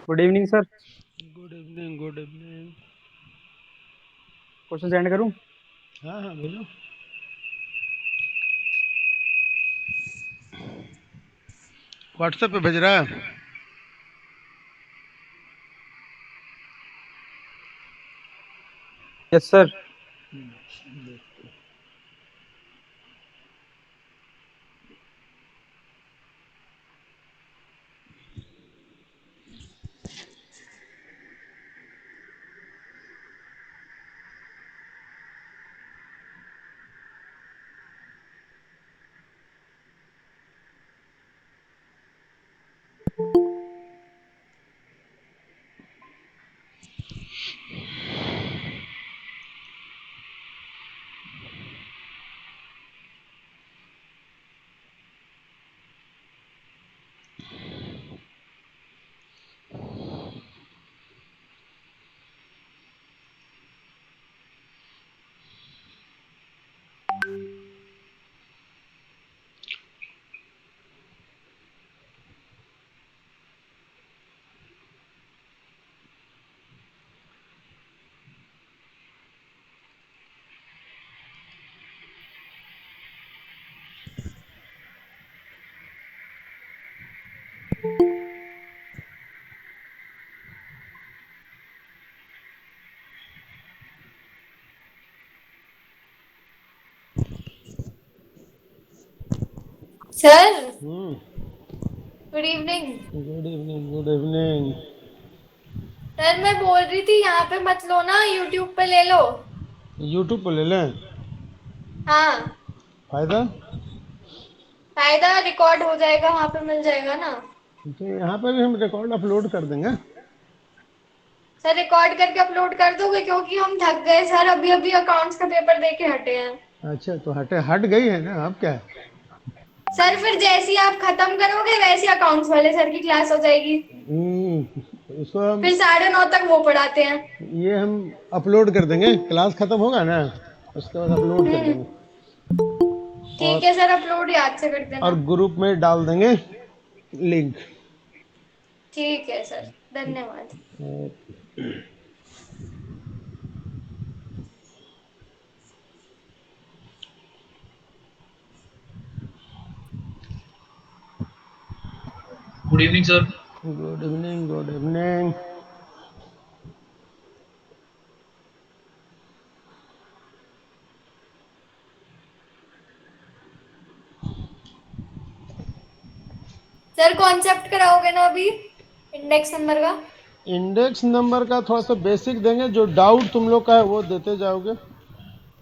Good evening sir. Good evening, good evening. Question send करूं? हाँ हाँ, भेजो। व्हाट्सएप पे भेज रहा है। Yes sir. Sir, hmm. Good evening. Good evening, good evening. Sir मैं बोल रही थी यहाँ पे मत लो ना, यूट्यूब पे ले लो। यूट्यूब पर ले लें? हाँ। फायदा? फायदा रिकॉर्ड हो जाएगा, वहाँ पे मिल जाएगा ना। तो यहाँ पर भी हम रिकॉर्ड अपलोड कर देंगे। सर रिकॉर्ड करके अपलोड कर दोगे, क्योंकि हम थक गए सर, अभी अभी अकाउंट्स का पेपर दे के हटे हैं। अच्छा, तो हट गई है ना, अब क्या है? सर फिर जैसे ही आप खत्म करोगे वैसे अकाउंट्स वाले सर की क्लास हो जाएगी। इसको हम फिर 9:30 तक वो पढ़ाते हैं। ये हम अपलोड कर देंगे, क्लास खत्म होगा ना, उसके बाद अपलोड कर हम्म। देंगे। ठीक और है सर, अपलोड याद से कर और देना। ग्रुप में डाल देंगे लिंक। ठीक है सर, धन्यवाद। Good evening sir. Good evening, good evening. Sir concept कराओगे ना अभी, इंडेक्स नंबर का? इंडेक्स नंबर का थोड़ा सा बेसिक देंगे, जो डाउट तुम लोग का है वो देते जाओगे।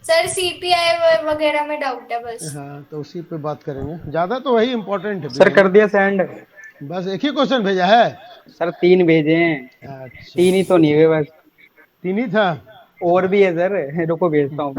सर सीपीआई वगैरह में डाउट है बस। हाँ, तो उसी पे बात करेंगे, ज्यादा तो वही इम्पोर्टेंट है सर कर बिगिनिंग। दिया सेंड। बस एक ही क्वेश्चन भेजा है? सर 3 भेजे हैं। अच्छा, 3 ही तो नहीं हुए बस। तीन ही था। और भी है सर, रुको भेजता हूँ।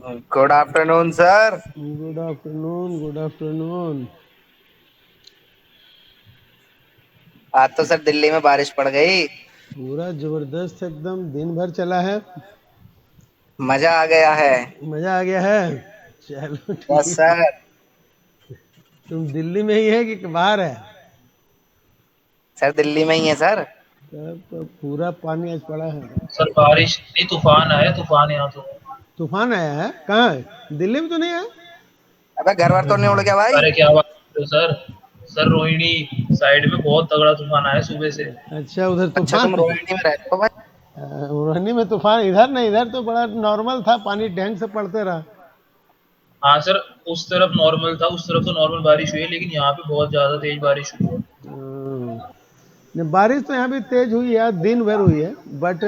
Good afternoon sir. Good afternoon, good afternoon. आज तो सर दिल्ली में बारिश पड़ गई। पूरा जबरदस्त एकदम दिन भर चला है। मजा आ गया है। मजा आ गया है। चलो यस ठीक। सर। तुम दिल्ली में ही है कि बाहर है? सर दिल्ली में ही है सर। तब तो पूरा पानी आज पड़ा है। सर बारिश नहीं, तूफान आया, तूफान यहाँ तो। तूफान आया है? कहाँ है? दिल्ली में तो नहीं आया। अबे घर वर तो नहीं उड़ गया भाई? अरे क्या बात कर रहे हो सर। सर रोहिणी साइड में बहुत तगड़ा तूफान आया सुबह से। अच्छा, उधर अच्छा तूफान तुम है। रोहिणी में रहते हो भाई? रोहिणी में तूफान इधर नहीं, इधर तो बड़ा नॉर्मल था, पानी ढंग से पड़ते रहा। हाँ सर, उस तरफ नॉर्मल था, उस तरफ तो नॉर्मल बारिश हुई है, लेकिन यहाँ पे बहुत ज्यादा तेज बारिश हुई है। नहीं, बारिश तो यहाँ भी तेज हुई है, दिन भर हुई है, बट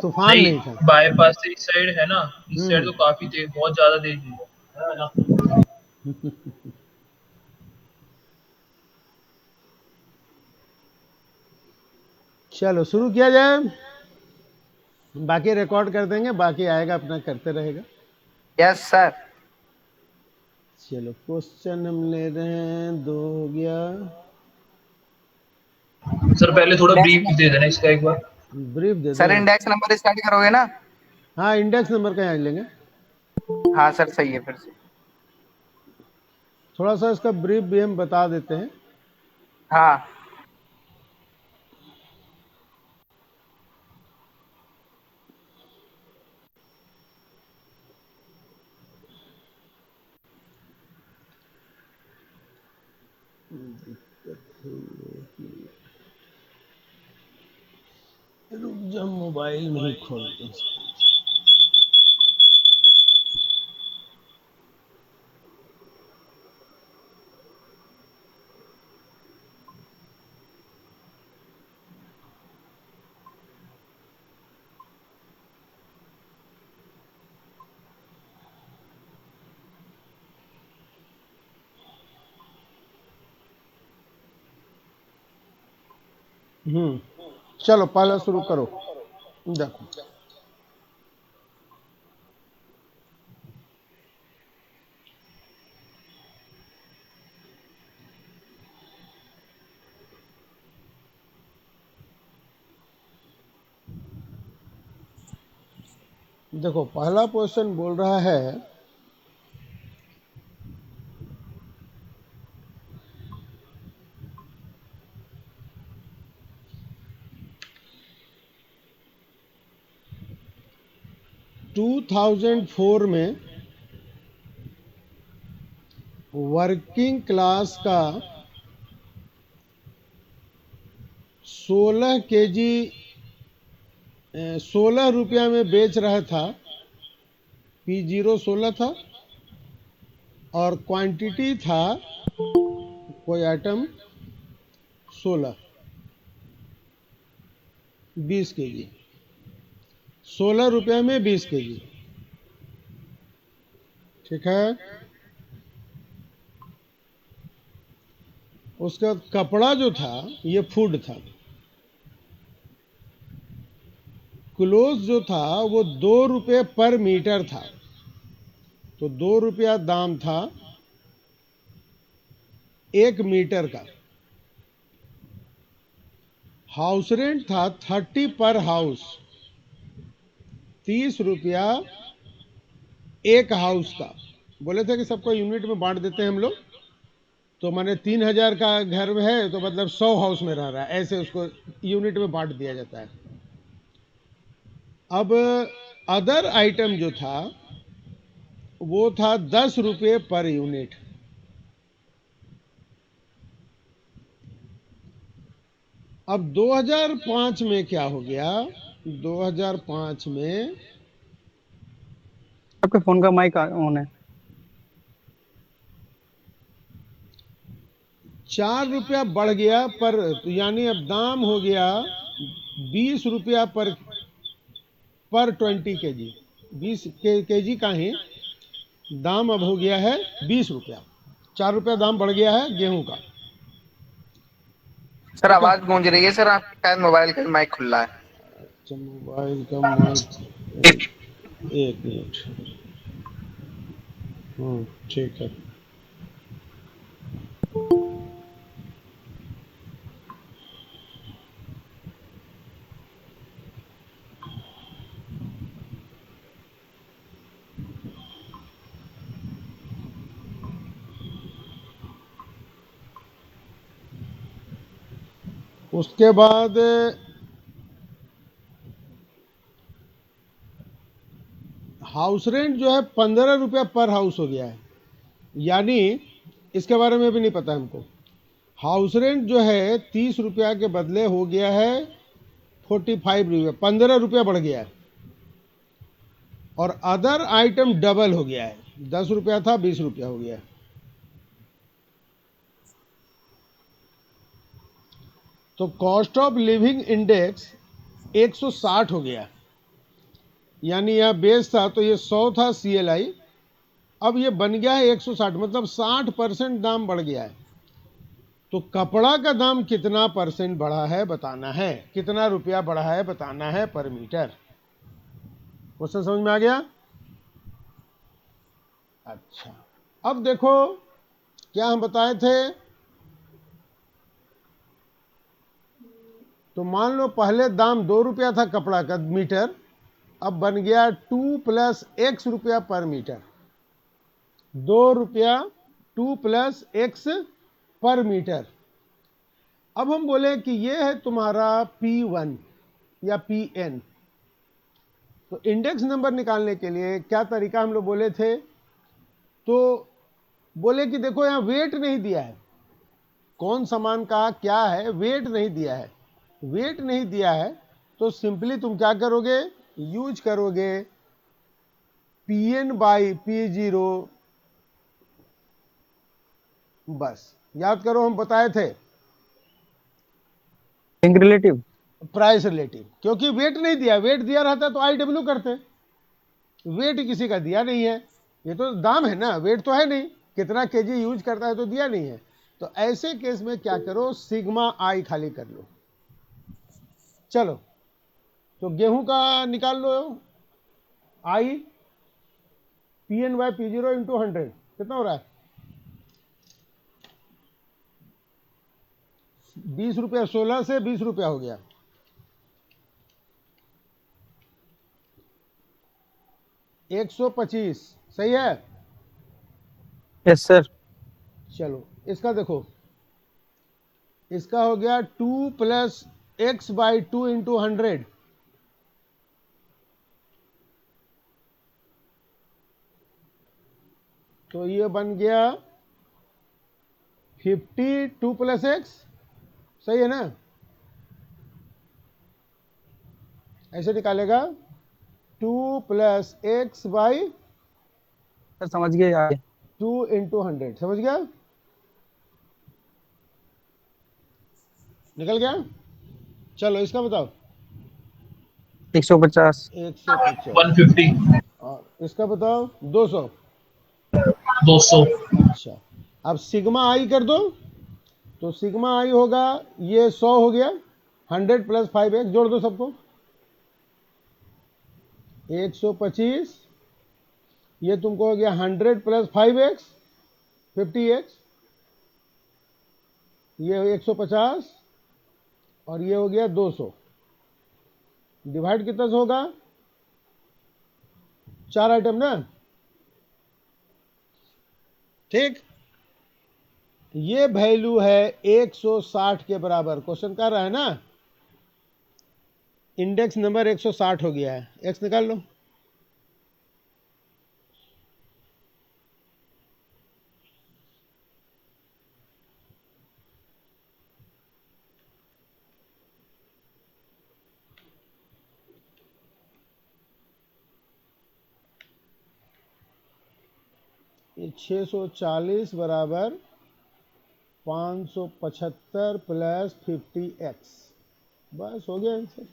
तूफान नहीं, नहीं था। बाईपास से इस साइड है ना, इस साइड हम्म। तो काफी तेज, बहुत ज्यादा तेज हुई है। चलो शुरू किया जाए। बाकी रिकॉर्ड कर देंगे, बाकी आएगा अपना करते रहेगा। Yes sir. चलो क्वेश्चन हम ले रहे हैं, 2 हो गया। सर पहले थोड़ा ब्रीफ दे देना इसका एक बार। ब्रीफ दे सर दें। इंडेक्स नंबर स्टार्ट करोगे ना? हाँ, इंडेक्स नंबर का यहाँ लेंगे। हाँ सर सही है फिर से। थोड़ा सा इसका ब्रीफ भी हम बता देते हैं। हाँ रुक जा, मोबाइल नहीं खोलते। चलो पहला शुरू करो। देखो, देखो पहला क्वेश्चन बोल रहा है 2004 में वर्किंग क्लास का 16 केजी 16 रुपया में बेच रहा था। P0 16 था और क्वांटिटी था कोई आइटम 16, 20 केजी। 16 रुपया में 20 केजी, ठीक है। उसका कपड़ा जो था ये फूड था। क्लोथ जो था वो 2 रुपये पर मीटर था, तो 2 रुपया दाम था 1 मीटर का। हाउस रेंट था 30 पर हाउस, 30 रुपया एक हाउस का। बोले थे कि सबको यूनिट में बांट देते हैं हम लोग, तो माने 3000 का घर में है तो मतलब 100 हाउस में रह रहा है, ऐसे उसको यूनिट में बांट दिया जाता है। अब अदर आइटम जो था वो था 10 रुपये पर यूनिट। अब 2005 में क्या हो गया? 2005 में आपके फोन का माइक ऑन है। 4 रुपया बढ़ गया पर, यानी अब दाम हो गया 20 रुपया पर 20 केजी। 20 केजी का ही दाम अब हो गया है 20 रुपया। 4 रुपया दाम बढ़ गया है गेहूं का। सर आवाज गूंज रही है सर, आपके शायद मोबाइल का माइक खुला है। अच्छा, मोबाइल का माइक, एक मिनट। ठीक है। उसके बाद हाउस रेंट जो है 15 रुपया पर हाउस हो गया है, यानी इसके बारे में भी नहीं पता हमको। हाउस रेंट जो है 30 रुपया के बदले हो गया है 45 रुपया, 15 रुपया बढ़ गया है। और अदर आइटम डबल हो गया है, 10 रुपया था 20 रुपया हो गया है। तो कॉस्ट ऑफ लिविंग इंडेक्स 160 हो गया, यानी यह बेस था तो ये 100 था CLI, अब ये बन गया है 160, मतलब 60% दाम बढ़ गया है। तो कपड़ा का दाम कितना परसेंट बढ़ा है बताना है, कितना रुपया बढ़ा है बताना है पर मीटर। क्वेश्चन समझ में आ गया? अच्छा, अब देखो क्या हम बताए थे। तो मान लो पहले दाम 2 रुपया था कपड़ा का मीटर, अब बन गया 2 + x रुपया पर मीटर। 2 रुपया 2 + x पर मीटर। अब हम बोले कि ये है तुम्हारा P1 या Pn। तो इंडेक्स नंबर निकालने के लिए क्या तरीका हम लोग बोले थे, तो बोले कि देखो यहाँ वेट नहीं दिया है, कौन सामान का क्या है वेट नहीं दिया है। वेट नहीं दिया है तो सिंपली तुम क्या करोगे, यूज करोगे Pn/P0। बस याद करो हम बताए थे लिंक रिलेटिव। प्राइस रिलेटिव, क्योंकि वेट नहीं दिया, वेट दिया रहता तो IW करते। वेट किसी का दिया नहीं है, ये तो दाम है ना, वेट तो है नहीं, कितना केजी यूज करता है तो दिया नहीं है। तो ऐसे केस में क्या करो, सिग्मा आई खाली कर लो। चलो तो गेहूं का निकाल लो, आई Pn/P0 × 100 कितना हो रहा है, 20 रुपया, 16 से 20 रुपया हो गया। एक 125 सही है। Yes sir. चलो इसका देखो, इसका हो गया 2 + x/2 × 100। तो ये बन गया 52 + x, सही है ना, ऐसे निकालेगा 2 + x/2 सर समझ गए आगे। × 100, समझ गया, निकल गया। चलो इसका बताओ, 150। 150। 150। और इसका बताओ 200। 200। अच्छा, अब सिग्मा आई कर दो, तो सिग्मा आई होगा ये 100 हो गया, 100 + 5x जोड़ दो सबको, 125। ये तुमको हो गया 100 + 5x 50x, ये 150 और ये हो गया 200। डिवाइड कितना से होगा, 4 आइटम ना, ठीक। ये वैल्यू है 160 के बराबर। क्वेश्चन कर रहा है ना, इंडेक्स नंबर 160 हो गया है, एक्स निकाल लो। ये 640 बराबर 575 + 50x, बस हो गया आंसर।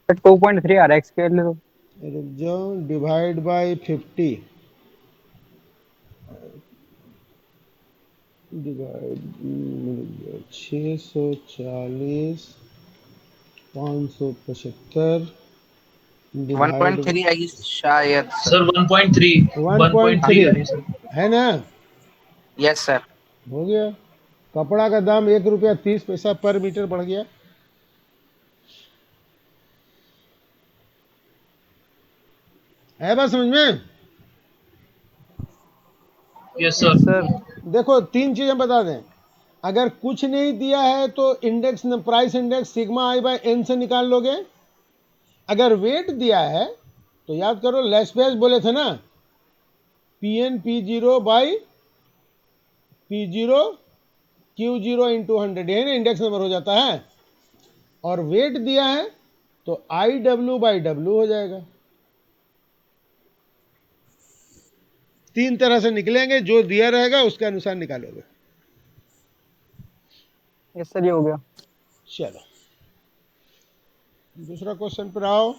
सर 2.3 आ रहा है, एक्स के ले लो। रुक जाओ, divide by 50, divide 640 575 one point divide three आएगी शायद सर। सर 1.3 1.3 आ 1.3 रही है सर। है ना, यस सर। हो गया। कपड़ा का दाम 1 रुपया 30 पैसा पर मीटर बढ़ गया। है बात समझ में? Yes yes sir. सर। देखो 3 चीजें बता दें। अगर कुछ नहीं दिया है तो इंडेक्स प्राइस इंडेक्स सिग्मा आई बाय एन से निकाल लोगे। अगर वेट दिया है तो याद करो लेस बेस बोले थे ना, P N P zero by P zero Q zero into 100, यही ना इंडेक्स नंबर हो जाता है। और वेट दिया है तो आई डब्ल्यू बाई डब्ल्यू हो जाएगा। 3 तरह से निकलेंगे, जो दिया रहेगा उसके अनुसार निकालोगे। यस सर, ये हो गया। चलो दूसरा क्वेश्चन पर आओ।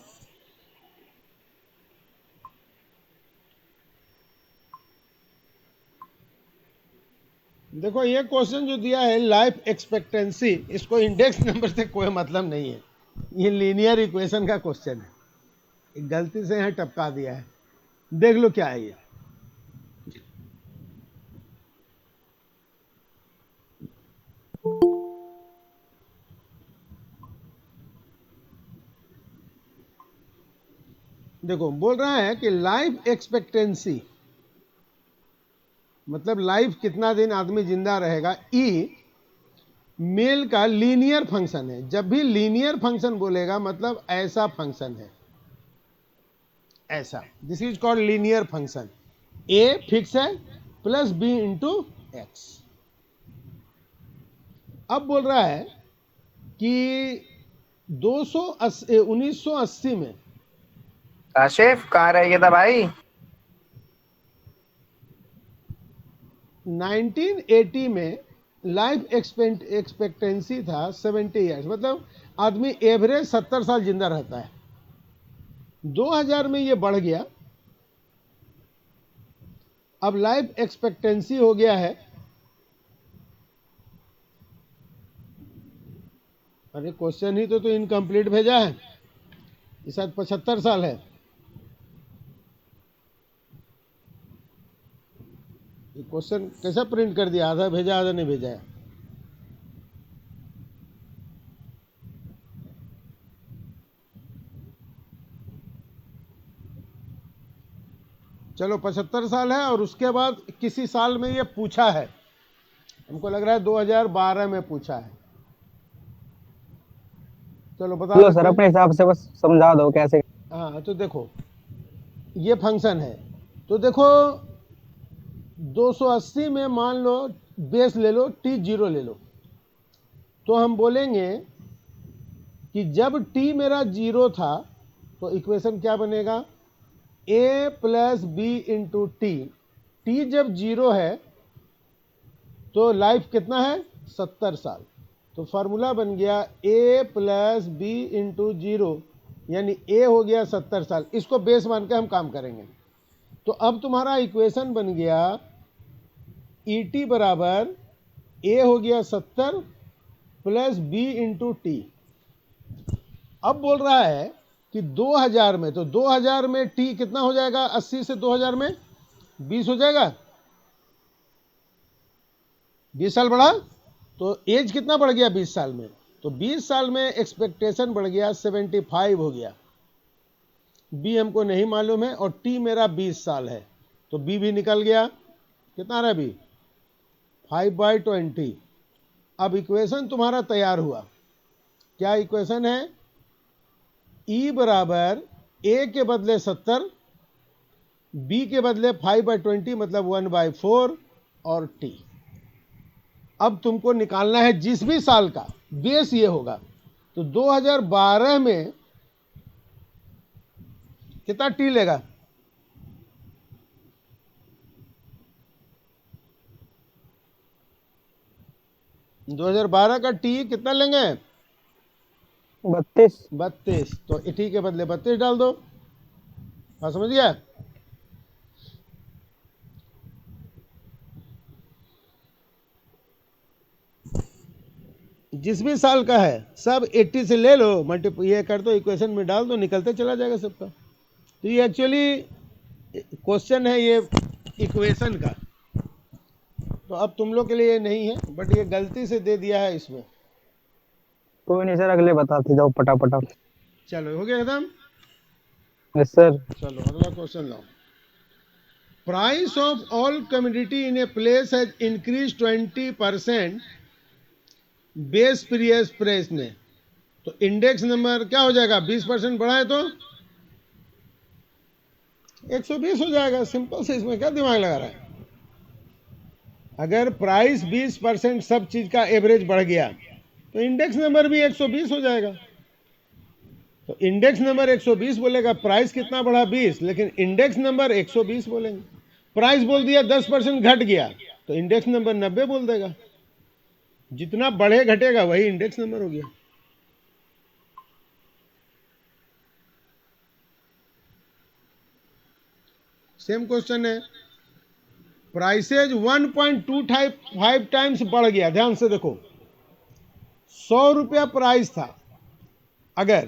देखो ये क्वेश्चन जो दिया है लाइफ एक्सपेक्टेंसी, इसको इंडेक्स नंबर से कोई मतलब नहीं है, ये लीनियर इक्वेशन का क्वेश्चन है। एक गलती से यहाँ टपका दिया है, देख लो क्या है ये। देखो बोल रहा है कि लाइफ एक्सपेक्टेंसी मतलब लाइफ कितना दिन आदमी जिंदा रहेगा, ई मेल का लीनियर फंक्शन है। जब भी लीनियर फंक्शन बोलेगा मतलब ऐसा फंक्शन है, ऐसा। This is called linear function. A fix है प्लस बी इंटू एक्स। अब बोल रहा है कि 1980 में काशिफ कहाँ रह गया था भाई? 1980 में लाइफ एक्सपेक्टेंसी था 70 ईयर्स, मतलब आदमी एवरेज 70 साल जिंदा रहता है। 2000 में ये बढ़ गया, अब लाइफ एक्सपेक्टेंसी हो गया है, अरे क्वेश्चन ही तो इनकम्प्लीट भेजा है, ये शायद 75 साल है। ये क्वेश्चन कैसा प्रिंट कर दिया, आधा भेजा आधा नहीं भेजा है। चलो 75 साल है, और उसके बाद किसी साल में ये पूछा है, हमको लग रहा है 2012 में पूछा है। चलो बता लो देते सर, हैं। अपने हिसाब से बस समझा दो कैसे। हाँ तो देखो ये फंक्शन है, तो देखो 280 में मान लो बेस ले लो, टी जीरो ले लो, तो हम बोलेंगे कि जब टी मेरा जीरो था तो इक्वेशन क्या बनेगा, A plus B into T. T जब जीरो है तो लाइफ कितना है, 70 साल। तो फार्मूला बन गया ए प्लस बी इंटू जीरो, यानी ए हो गया 70 साल। इसको बेस मान के हम काम करेंगे। तो अब तुम्हारा इक्वेशन बन गया ई टी बराबर ए हो गया 70 प्लस बी इंटू टी। अब बोल रहा है कि 2000 में, तो 2000 में टी कितना हो जाएगा, 80 से 2000 में 20 हो जाएगा, 20 साल बढ़ा, तो एज कितना बढ़ गया 20 साल में, तो 20 साल में एक्सपेक्टेशन बढ़ गया 75 हो गया। बी हमको नहीं मालूम है, और टी मेरा 20 साल है, तो बी भी निकल गया। कितना रहा बी, 5/20। अब इक्वेशन तुम्हारा तैयार हुआ। क्या इक्वेशन है, ई बराबर ए के बदले 70, बी के बदले 5/20 मतलब 1/4, और टी। अब तुमको निकालना है जिस भी साल का बेस ये होगा। तो 2012 में कितना टी लेगा, दो 2012 का टी कितना लेंगे, 32। 32। तो टी के बदले 32 डाल दो। बात समझ गया। जिस भी साल का है सब 80 से ले लो, मल्टीप्लाई ये कर दो, इक्वेशन में डाल दो, निकलते चला जाएगा सबका। तो ये एक्चुअली क्वेश्चन है ये इक्वेशन का, तो अब तुम लोग के लिए ये नहीं है, बट ये गलती से दे दिया है इसमें। कोई नहीं सर, अगले बताते जाओ पटापटा। चलो हो गया एकदम। Yes sir. चलो अगला क्वेश्चन लाओ। Price of all commodity in a place has increase 20% base period price ने, तो इंडेक्स नंबर क्या हो जाएगा? 20% बढ़ा है तो 120 हो जाएगा। सिंपल से, इसमें क्या दिमाग लगा रहा है? अगर प्राइस 20% सब चीज का एवरेज बढ़ गया तो इंडेक्स नंबर भी 120 हो जाएगा। तो इंडेक्स नंबर 120 बोलेगा, प्राइस कितना बढ़ा? 20, लेकिन इंडेक्स नंबर 120 बोलेंगे। प्राइस बोल दिया 10% घट गया तो इंडेक्स नंबर 90 बोल देगा। जितना बढ़े घटेगा वही इंडेक्स नंबर हो गया। सेम क्वेश्चन है, प्राइसेज 1.25 टाइम्स बढ़ गया। ध्यान से देखो, 100 रुपया प्राइस था अगर,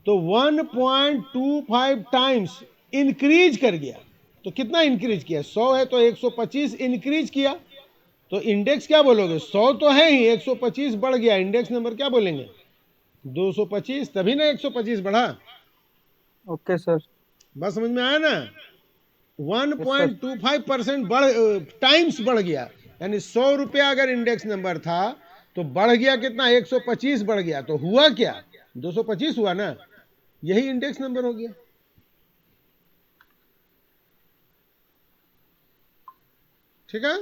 तो 1.25 टाइम्स इंक्रीज कर गया। तो कितना इंक्रीज किया? 100 है तो 125 इंक्रीज किया, तो इंडेक्स क्या बोलोगे? 100 तो है ही, 125 बढ़ गया, इंडेक्स नंबर क्या बोलेंगे? 225, तभी ना 125 बढ़ा। Okay sir. बस समझ में आया ना? 1.25% टाइम्स बढ़ गया, यानी 100 रुपया अगर इंडेक्स नंबर था तो बढ़ गया कितना? 125 बढ़ गया, तो हुआ क्या? 225 हुआ ना, यही इंडेक्स नंबर हो गया। ठीक है,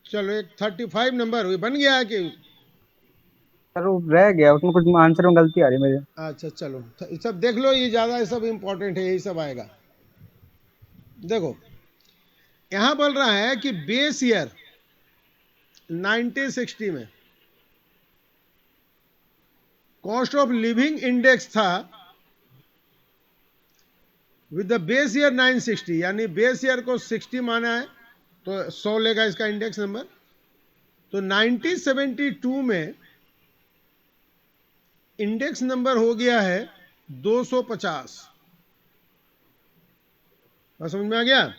चलो एक 35 नंबर हुई, बन गया है कि? सर वो रह गया, उसमें कुछ आंसर में गलती आ रही है मेरे। अच्छा चलो, ये सब देख लो, ये ज्यादा ये सब इंपॉर्टेंट है, यही सब आएगा। देखो यहां बोल रहा है कि बेस ईयर 1960 में कॉस्ट ऑफ लिविंग इंडेक्स था विद द बेस ईयर 960, यानी बेस ईयर को 60 माना है तो 100 लेगा इसका इंडेक्स नंबर। तो 1972 में इंडेक्स नंबर हो गया है 250। समझ में आ गया?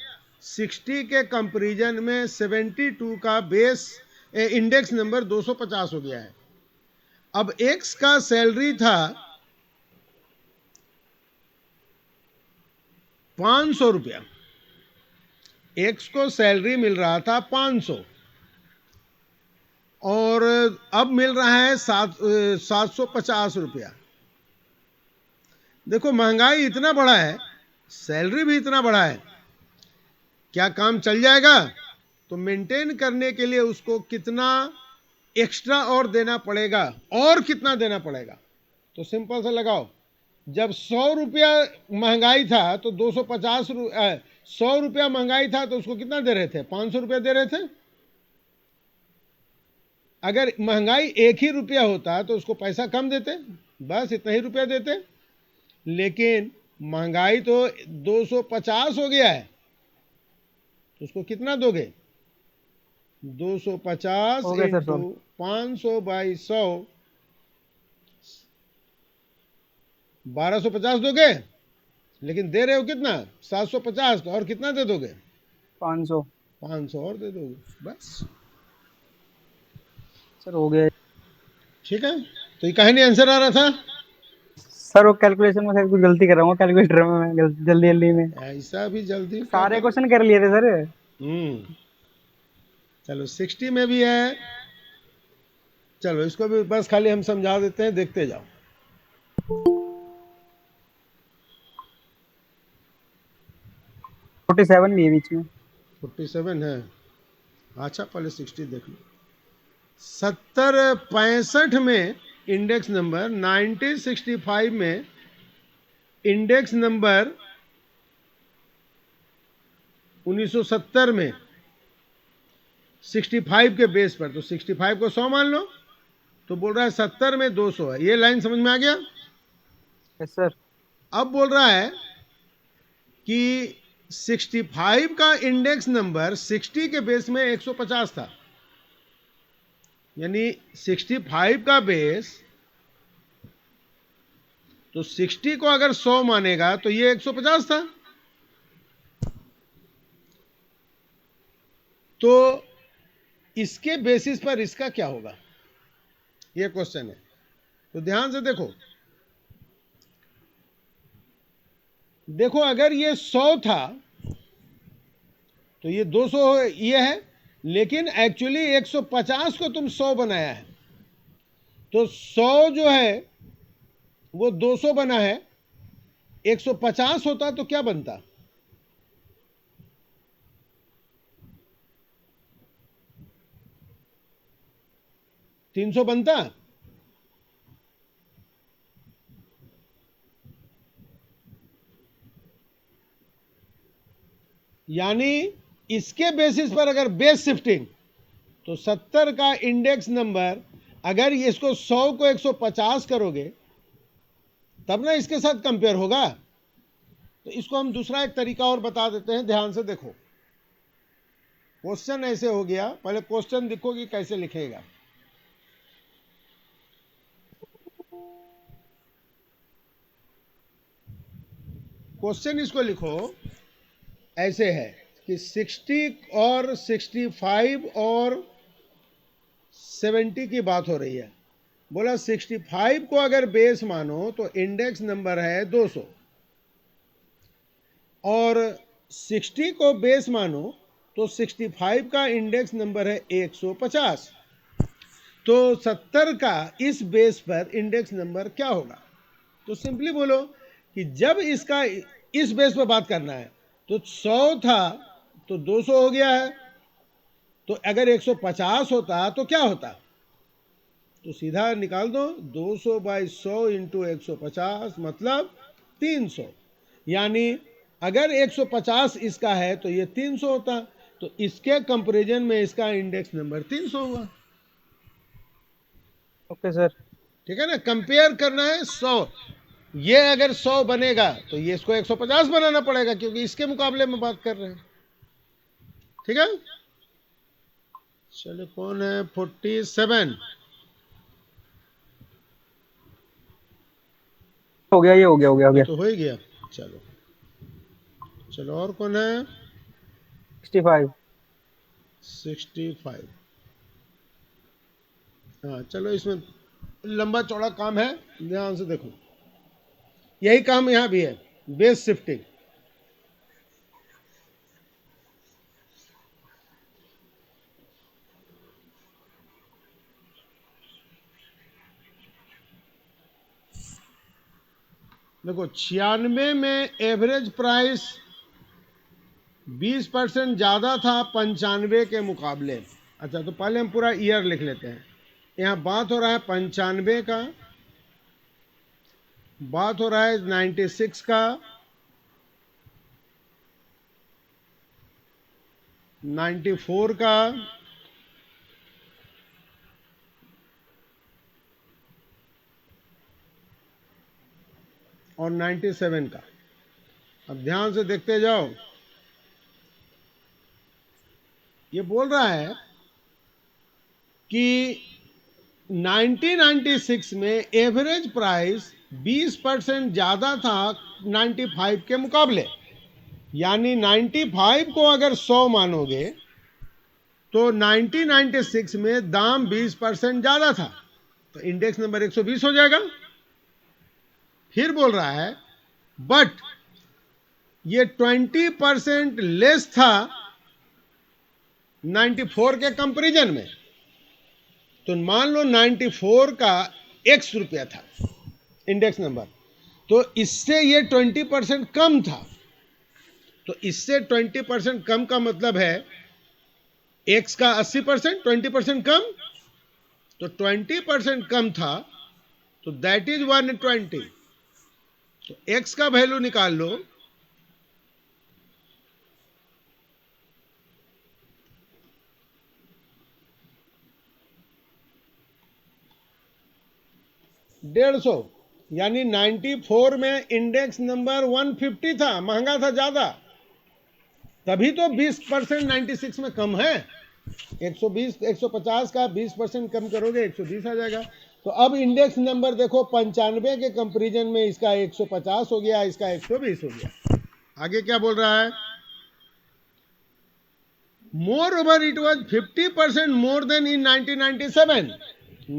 60 के कंपैरिजन में 72 का बेस इंडेक्स नंबर 250 हो गया है। अब एक्स का सैलरी था 500 रुपया, एक्स को सैलरी मिल रहा था 500 और अब मिल रहा है 750 रुपया। देखो महंगाई इतना बढ़ा है, सैलरी भी इतना बढ़ा है, क्या काम चल जाएगा? तो मेंटेन करने के लिए उसको कितना एक्स्ट्रा और देना पड़ेगा, और कितना देना पड़ेगा? तो सिंपल से लगाओ, जब 100 रुपया महंगाई था तो 100 रुपया महंगाई था तो उसको कितना दे रहे थे? 500 रुपया दे रहे थे। अगर महंगाई 1 ही रुपया होता तो उसको पैसा कम देते, बस इतना ही रुपया देते। लेकिन महंगाई तो 250 हो गया है, तो उसको कितना दोगे? 250 हो गया सर, इंटू 500 बाई 100, 1250 दोगे। लेकिन दे रहे हो कितना? 750, और कितना दे दोगे? 500। 500 और दे दोगे, बस। सर हो गया। ठीक है, तो ये कहानी आंसर आ रहा था। सर वो कैलकुलेशन में शायद कुछ गलती कर रहा हूँ कैलकुलेटर में, मैं जल्दी जल्दी में ऐसा भी जल्दी सारे क्वेश्चन कर लिए थे सर। चलो 60 में भी है, चलो इसको भी बस खाली हम समझा देते हैं, देखते जाओ। फोर्टी 47 भी है बीच में। 47 है, अच्छा पहले 60 देख लो। 70-65 में इंडेक्स नंबर, 1965 में इंडेक्स नंबर, 1970 में 65 के बेस पर, तो 65 को 100 मान लो, तो बोल रहा है 70 में 200 है। ये लाइन समझ में आ गया? Yes sir. अब बोल रहा है कि 65 का इंडेक्स नंबर 60 के बेस में 150 था, यानी 65 का बेस, तो 60 को अगर 100 मानेगा तो ये 150 था। तो इसके बेसिस पर इसका क्या होगा, ये क्वेश्चन है। तो ध्यान से देखो, देखो अगर ये 100 था तो ये 200 ये है, लेकिन एक्चुअली 150 को तुम 100 बनाया है, तो 100 जो है वो 200 बना है, 150 होता तो क्या बनता, 300 बनता। यानी इसके बेसिस पर अगर बेस शिफ्टिंग, तो 70 का इंडेक्स नंबर अगर इसको 100 को 150 करोगे तब ना इसके साथ कंपेयर होगा। तो इसको हम दूसरा एक तरीका और बता देते हैं, ध्यान से देखो। क्वेश्चन ऐसे हो गया, पहले क्वेश्चन देखो कि कैसे लिखेगा। क्वेश्चन इसको लिखो ऐसे है कि 60 और 65 और 70 की बात हो रही है। बोला 65 को अगर बेस मानो तो इंडेक्स नंबर है 200, और 60 को बेस मानो तो 65 का इंडेक्स नंबर है 150। तो 70 का इस बेस पर इंडेक्स नंबर क्या होगा। तो सिंपली बोलो कि जब इसका इस बेस पर बात करना है तो 100 था तो 200 हो गया है, तो अगर 150 होता तो क्या होता, तो सीधा निकाल दो, 200 बाई 100 इंटू 150 मतलब 300। यानी अगर 150 इसका है तो ये 300 होता, तो इसके कंपैरिजन में इसका इंडेक्स नंबर 300 हुआ। Okay sir. ठीक है ना, कंपेयर करना है 100, ये अगर 100 बनेगा तो ये इसको 150 बनाना पड़ेगा क्योंकि इसके मुकाबले में बात कर रहे हैं। ठीक है, चलो कौन है 47, हो गया, ये हो गया, हो गया, हो गया। तो हो ही गया। चलो चलो और कौन है 65। 65। हाँ चलो, इसमें लंबा चौड़ा काम है, ध्यान से देखो। यही काम यहाँ भी है, बेस शिफ्टिंग। देखो 96 में एवरेज प्राइस 20% ज़्यादा था 95 के मुकाबले। अच्छा, तो पहले हम पूरा ईयर लिख लेते हैं। यहाँ बात हो रहा है 95 का, बात हो रहा है 96 का, 94 का, और 97 का। अब ध्यान से देखते जाओ, ये बोल रहा है कि 1996 में एवरेज प्राइस 20% ज़्यादा था 95 के मुकाबले। यानी 95 को अगर 100 मानोगे तो 1996 में दाम 20% ज़्यादा था, तो इंडेक्स नंबर 120 हो जाएगा। फिर बोल रहा है बट ये 20% लेस था 94 के कंपैरिजन में। तो मान लो 94 का x रुपया था इंडेक्स नंबर, तो इससे ये 20% कम था। तो इससे 20% कम का मतलब है x का 80%, 20% कम, तो 20% कम था, तो दैट इज 120। तो x का वैल्यू निकाल लो, $150। यानी 94 में इंडेक्स नंबर 150 था, महंगा था ज्यादा, तभी तो 20% 96 में कम है। 120 150 का 20% कम करोगे 120 आ जाएगा। तो अब इंडेक्स नंबर देखो 95 के कंपैरिजन में इसका 150 हो गया, इसका 120 हो गया। आगे क्या बोल रहा है? More over it was 50% more than in 1997।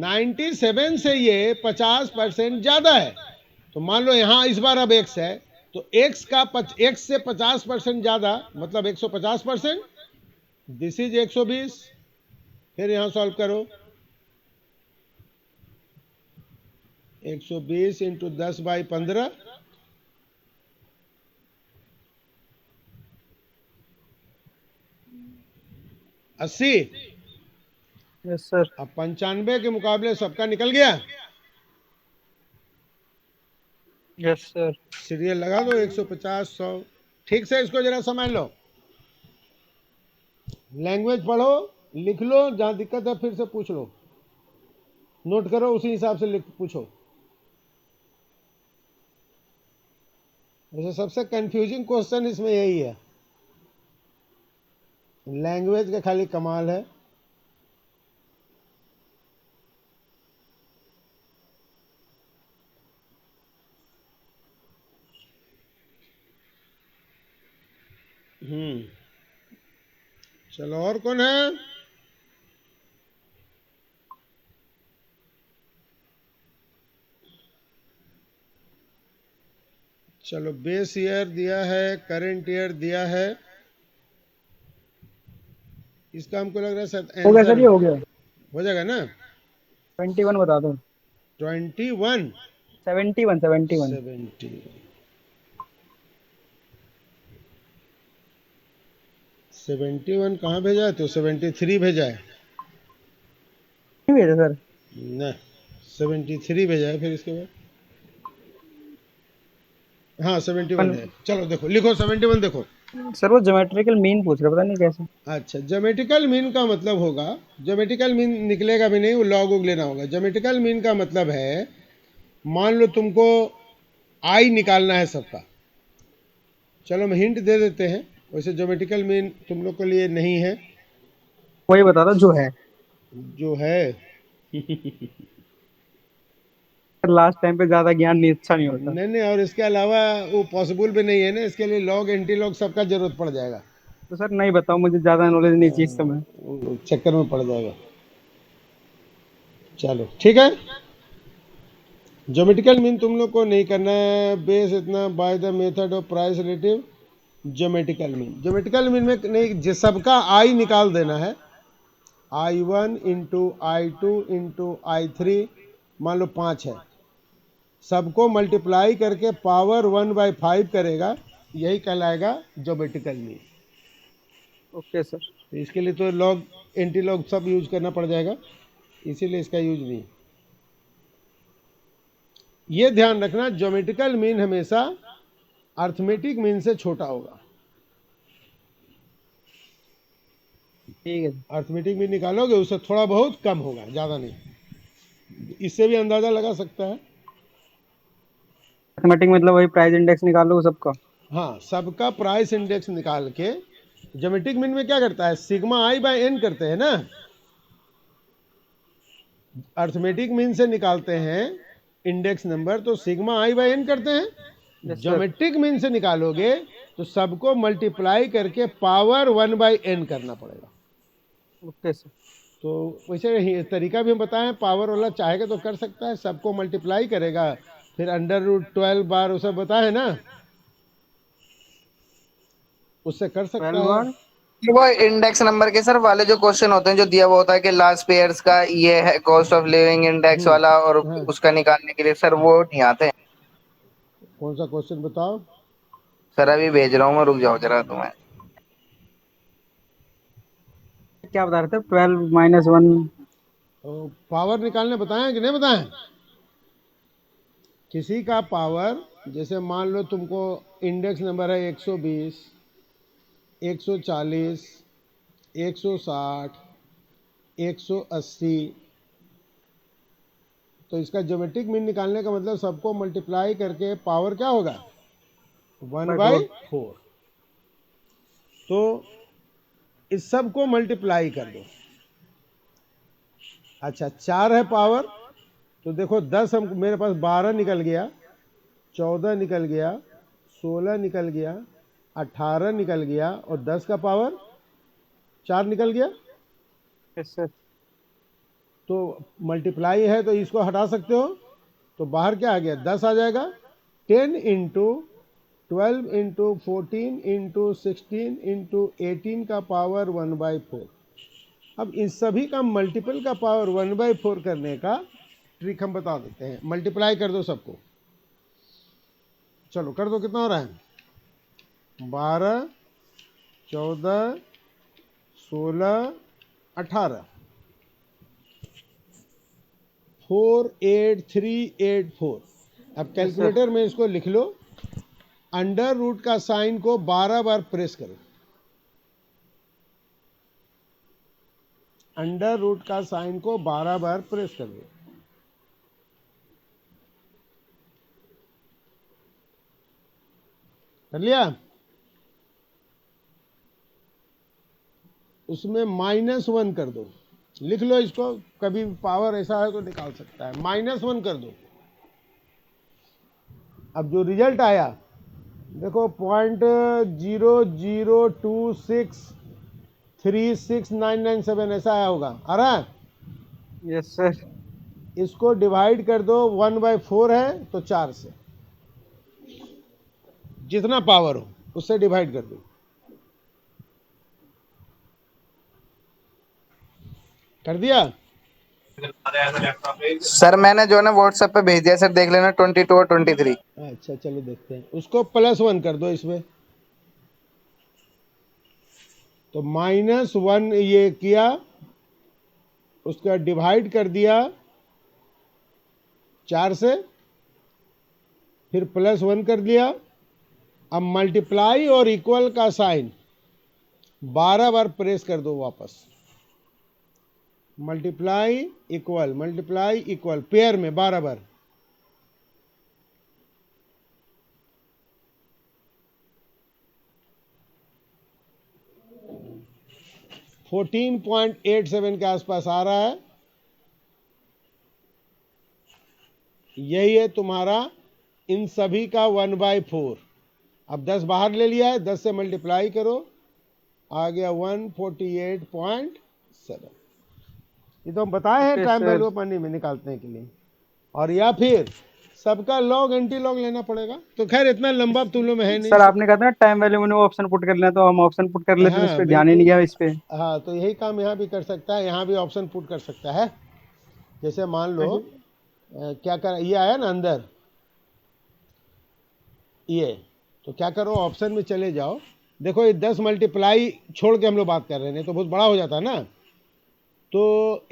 97 से ये 50% ज्यादा है। तो मान लो यहाँ इस बार अब x है, तो x का x से 50% ज्यादा मतलब 150%। This is 120। फिर यहाँ सॉल्व करो, 120 इंटू 10/15 80। Yes sir. अब 95 के मुकाबले सबका निकल गया। Yes sir. सीरियल लगा दो 150 100। ठीक से इसको जरा समझ लो, लैंग्वेज पढ़ो, लिख लो, जहां दिक्कत है फिर से पूछ लो, नोट करो, उसी हिसाब से लिख पूछो। वैसे सबसे कंफ्यूजिंग क्वेश्चन इसमें यही है, लैंग्वेज का खाली कमाल है। चलो और कौन है? चलो बेस ईयर दिया है, करंट ईयर दिया है, इसका हमको लग रहा है शायद हो गया सर, आंसर ये हो गया। हो जाएगा ना। 21 बता दो। 21 71 71 70 71 कहाँ भेजा है? तो 73 भेजा है नहीं भेजा सर। ना, 73 भेजा है। फिर इसके बाद हाँ 71 है। चलो देखो, लिखो 71 देखो। सर वो ज्योमेट्रिकल मीन पूछ रहा, पता नहीं कैसे। अच्छा, ज्योमेट्रिकल मीन का मतलब होगा, ज्योमेट्रिकल मीन निकलेगा भी नहीं, वो लॉग वोग लेना होगा। ज्योमेट्रिकल मीन का मतलब है, मान लो तुमको आई निकालना है सबका। चलो हम हिंट दे देते हैं, वैसे ज्योमेट्रिकल मीन तुम लोग के लिए नहीं है, वही बता दो जो है। जो है लास्ट टाइम पे ज्यादा ज्ञान नहीं, अच्छा नहीं होता। नहीं नहीं, और इसके अलावा वो पॉसिबल भी नहीं है ना, इसके लिए लॉग एंटी लॉग सबका जरूरत पड़ जाएगा, तो सर नहीं बताओ, मुझे ज्यादा नॉलेज नहीं चीज से मैं। वो चक्कर में पड़ जाएगा। चलो ठीक है, ज्योमेट्रिकल मीन तुम लोग को नहीं करना है। बेस इतना by the method of price relative geometrical mean. Geometrical mean में नहीं, सबका आई निकाल देना है। I1 into I2 into I3, मान लो 5 है, सबको मल्टीप्लाई करके पावर 1/5 करेगा, यही कहलाएगा ज्योमेट्रिकल मीन। Okay sir. तो इसके लिए तो लॉग एंटी लॉग सब यूज करना पड़ जाएगा, इसीलिए इसका यूज नहीं। ये ध्यान रखना, ज्योमेट्रिकल मीन हमेशा अर्थमेटिक मीन से छोटा होगा। ठीक है। अर्थमेटिक मीन निकालोगे उससे थोड़ा बहुत कम होगा, ज्यादा नहीं। इससे भी अंदाजा लगा सकता है। मैथमेटिक मतलब वही प्राइस इंडेक्स निकालो सबका। हाँ, सबका प्राइस इंडेक्स निकाल के, ज्योमेट्रिक मीन में क्या करता है, सिग्मा आई बाय एन करते हैं ना। अर्थमेटिक मीन से निकालते हैं इंडेक्स नंबर, तो सिग्मा आई बाय एन करते हैं। Yes, sir. ज्योमेट्रिक मीन से निकालोगे तो सबको मल्टीप्लाई करके पावर 1/n करना पड़ेगा। Okay sir. तो वैसे ही तरीका भी हम बताएं, पावर वाला चाहेगा तो कर सकता है, सबको मल्टीप्लाई करेगा, फिर √12 बार उसे बताए ना, उससे कर सकता 12 है। बार। वो इंडेक्स नंबर के सर वाले जो क्वेश्चन होते हैं, जो दिया हुआ होता है कि लास्ट पेयर्स का ये है कॉस्ट ऑफ लिविंग इंडेक्स वाला, और हाँ। उसका निकालने के लिए सर वो नहीं आते। कौन सा क्वेश्चन बताओ? सर अभी भेज रहा हूँ मैं, रुक जाओ जरा तुम्हें। क्या बता रहे थे? 12 - 1। तो पावर निकालने बताएं कि नहीं बताएं? किसी का पावर, जैसे मान लो तुमको इंडेक्स नंबर है 120, 140, 160, 180, तो इसका ज्योमेट्रिक मीन निकालने का मतलब सबको मल्टीप्लाई करके पावर क्या होगा, 1/4। तो इस सब को मल्टीप्लाई कर दो। अच्छा 4 है पावर, तो देखो 10 हम मेरे पास 12 निकल गया, 14 निकल गया, 16 निकल गया, 18 निकल गया और 10 का पावर 4 निकल गया। Yes sir. तो मल्टीप्लाई है तो इसको हटा सकते हो, तो बाहर क्या आ गया 10 आ जाएगा। 10 इंटू 12 इंटू 14 इंटू 16 इंटू 18 का पावर 1/4। अब इन सभी का मल्टीपल का पावर 1/4 करने का ट्रिक हम बता देते हैं। मल्टीप्लाई कर दो सबको, चलो कर दो। कितना हो रहा है? 12, 14, 16, 18, 48384। अब कैलकुलेटर में इसको लिख लो। अंडर रूट का साइन को 12 बार प्रेस करो। अंडर रूट का साइन को 12 बार प्रेस कर दो। कर लिया? उसमें -1 कर दो। लिख लो इसको, कभी पावर ऐसा है तो निकाल सकता है। -1 कर दो। अब जो रिजल्ट आया देखो 0.002636997 ऐसा आया होगा। आ रहा है? Yes sir. इसको डिवाइड कर दो, 1/4 है तो 4 से, जितना पावर हो उससे डिवाइड कर दो। कर दिया? सर मैंने जो है ना व्हाट्सएप पे भेज दिया सर, देख लेना 22 और 23। अच्छा चलो देखते हैं। उसको +1 कर दो इसमें, तो -1 ये किया, उसका डिवाइड कर दिया 4 से, फिर +1 कर दिया। अब मल्टीप्लाई और इक्वल का साइन 12 बार प्रेस कर दो वापस। मल्टीप्लाई इक्वल पेयर में 12 बार। $14.87 के आसपास आ रहा है। यही है तुम्हारा इन सभी का 1/4। अब 10 बाहर ले लिया है, 10 से मल्टीप्लाई करो, आ गया 148.7। ये तो हम बताए हैं Okay, time sir. Value money में निकालने के लिए। और या फिर सबका लॉग एंटी लॉग लेना पड़ेगा। तो खैर इतना लंबा तुम लोग में है नहीं। सर आपने कहा था ना टाइम वैल्यू मैंने वो ऑप्शन पुट कर लेना, तो हम ऑप्शन पुट कर लेते हैं, इस हाँ पे ध्यान ही बिल्कुल। नहीं गया इस पे। हाँ तो यही काम यहाँ भी कर सकता है, यहाँ भी ऑप्शन पुट कर सकता है। जैसे मान लो क्या कर, ये आया ना अंदर ये, तो क्या करो ऑप्शन में चले जाओ। देखो ये 10 मल्टीप्लाई छोड़ के हम लोग बात कर रहे हैं, तो बहुत बड़ा हो जाता है ना, तो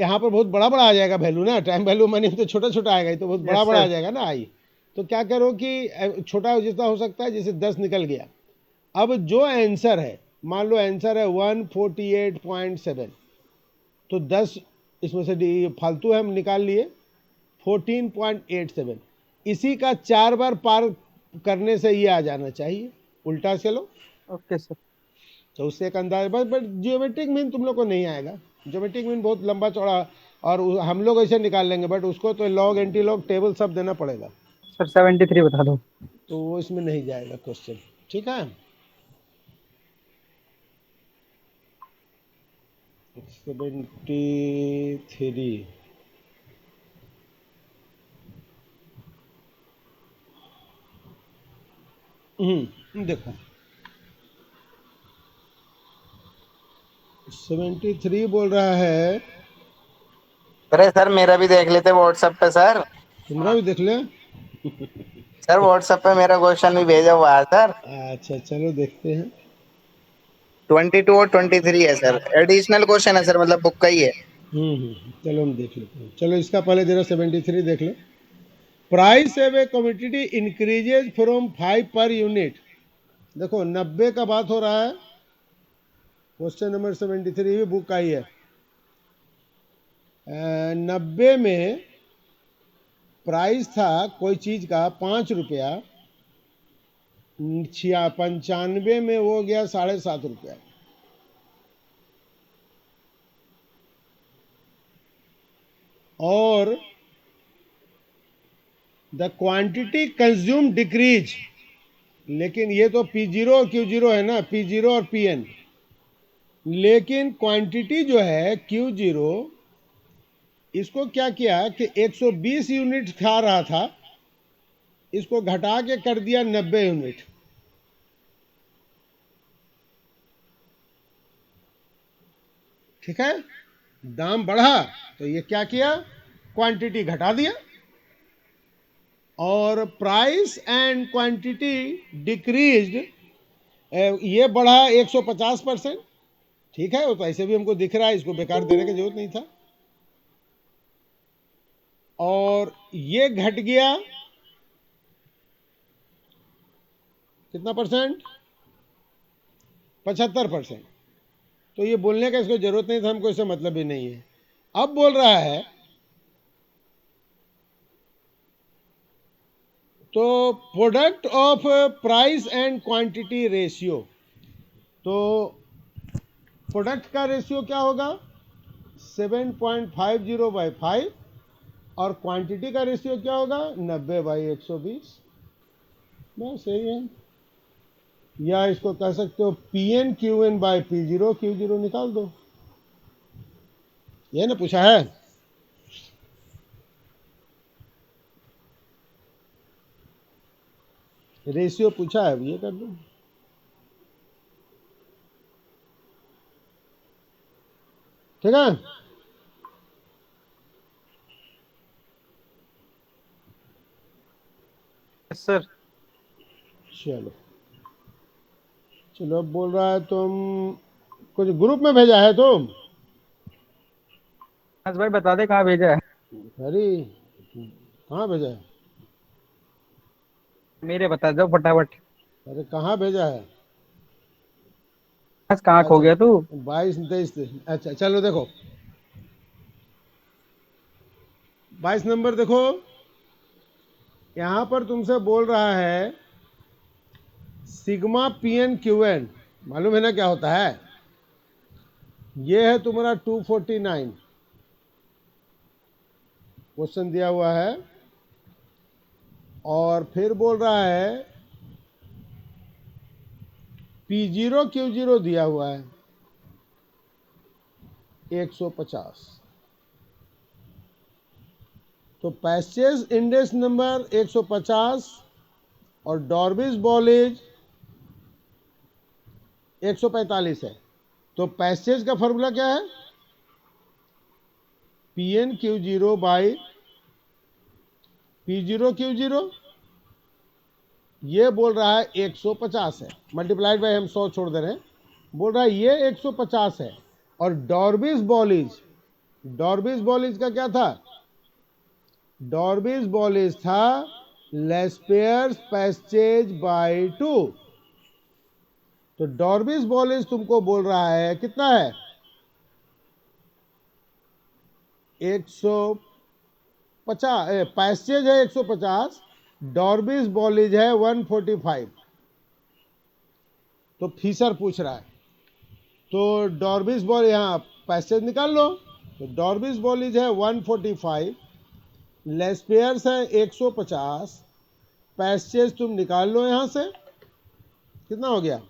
यहाँ पर बहुत बड़ा बड़ा आ जाएगा वैल्यू ना। टाइम वैल्यू मनी में तो छोटा छोटा आएगा, ये तो बहुत बड़ा बड़ा आ जाएगा ना आई। तो क्या करो कि छोटा जितना हो सकता है, जैसे 10 निकल गया। अब जो आंसर है, मान लो आंसर है 148.7, तो 10 इसमें से फालतू है हम निकाल लिए 14.87। इसी का 4 बार पार करने से ये आ जाना चाहिए, उल्टा चलो। Okay sir. तो उससे एक अंदाज, बट जियोमेट्रिक मीन तुम लोग को नहीं आएगा। जियोमेट्रिक मीन बहुत लंबा चौड़ा, और हम लोग ऐसे निकाल लेंगे, बट उसको तो लॉग एंटी लॉग टेबल सब देना पड़ेगा, सर 73 बता दो। तो वो इसमें नहीं जाएगा क्वेश्चन। ठीक है? 73 देखो 73 बोल रहा है। अरे सर मेरा भी देख लेते व्हाट्सएप पे सर। तुम्हारा भी देख ले। सर व्हाट्सएप पे मेरा क्वेश्चन भी भेजा हुआ है सर। अच्छा चलो देखते हैं। 22 और 23 है सर, एडिशनल क्वेश्चन है सर, मतलब बुक का ही है। चलो हम देख लेते हैं। चलो इसका पहले जरा 73 देख लो। Price of a commodity increases from 5 per unit. देखो 90 का बात हो रहा है। क्वेश्चन नंबर 73 भी बुक का ही है। 90 में प्राइस था कोई चीज का 5 रुपया, 95 में वो गया 7.5 रुपया। और द क्वांटिटी कंज्यूम डिक्रीज, लेकिन ये तो P0 और Q0 है ना, P0 और Pn, लेकिन क्वांटिटी जो है Q0 इसको क्या किया कि 120 यूनिट खा रहा था, इसको घटा के कर दिया 90 यूनिट। ठीक है, दाम बढ़ा तो ये क्या किया, क्वांटिटी घटा दिया, और प्राइस एंड क्वांटिटी डिक्रीज्ड, ये बढ़ा 150%। ठीक है, वो तो ऐसे भी हमको दिख रहा है, इसको बेकार देने की जरूरत नहीं था। और ये घट गया कितना परसेंट, 75%। तो ये बोलने का इसको जरूरत नहीं था, हमको इससे मतलब ही नहीं है। अब बोल रहा है तो product of price and quantity ratio, तो प्रोडक्ट का रेशियो क्या होगा 7.50/5, और क्वांटिटी का रेशियो क्या होगा 90/120। बस यही है, या इसको कह सकते हो PN/QN/P0, Q0 निकाल दो, ये ना पूछा है। रेशियो पूछा है, ये कर दो। ठीक है, सर चलो चलो, अब बोल रहा है तुम कुछ ग्रुप में भेजा है तुम। बस भाई बता दे कहाँ भेजा है। अरे कहाँ भेजा है, मेरे बता दो फटाफट। अरे कहाँ भेजा है। बस कहाँ खो अच्छा, गया तू। 22 23, अच्छा चलो देखो 22 नंबर देखो, यहाँ पर तुमसे बोल रहा है सिग्मा PN/QN, मालूम है ना क्या होता है, ये है तुम्हारा 249 क्वेश्चन दिया हुआ है, और फिर बोल रहा है P0 Q0 दिया हुआ है 150। तो पैसेज इंडेक्स नंबर 150 और डॉर्बिस बॉलेज 145 है। तो पैसेज का फॉर्मूला क्या है PN/Q0/P0/Q0, ये बोल रहा है 150 है, मल्टीप्लाइड बाय हम 100 छोड़ दे रहे हैं, बोल रहा है ये 150 है। और डॉर्बिस बॉलेज का क्या था, डॉर्बिस बॉलेज था लेस्पेयर्स पैसेज बाय 2। तो डॉर्बिस बॉलेज तुमको बोल रहा है कितना है 150, पैसेज है 150, डॉर्बिस बॉलेज है 145। तो फीसर पूछ रहा है, तो डॉर्बिस बॉल यहाँ पैसेज निकाल लो, तो डॉर्बिस बॉलेज है 145, लेस्पेयर्स है 150, पैसेज तुम निकाल लो यहाँ से, कितना हो गया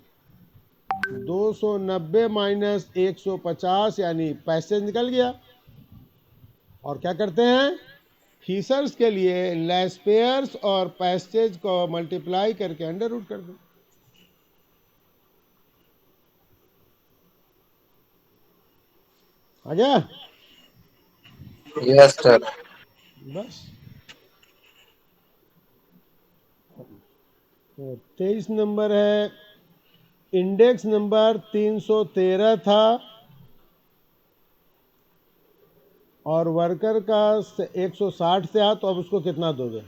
290 माइनस 150, यानी पैसेज निकल गया। और क्या करते हैं फीसर्स के लिए लेस्पेयर्स और पैसेज को मल्टीप्लाई करके अंडर रूट कर दो। आ गया, यस सर। बस। तो 23 नंबर है, इंडेक्स नंबर 313 था और वर्कर का 160 से आ, तो अब उसको कितना दोगे,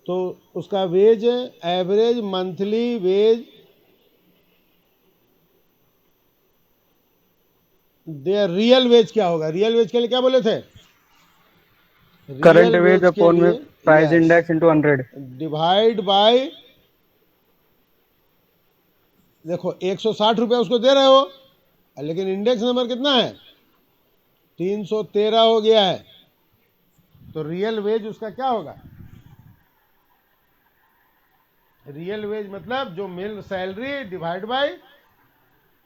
तो उसका वेज है average monthly wage real wage क्या होगा, रियल वेज के लिए क्या बोले थे, करंट वेज अपॉन में price yes, index into 100 divide by, देखो 160 रुपया उसको दे रहे हो, लेकिन इंडेक्स नंबर कितना है 313 हो गया है, तो रियल वेज उसका क्या होगा? रियल वेज मतलब जो मिल salary divide by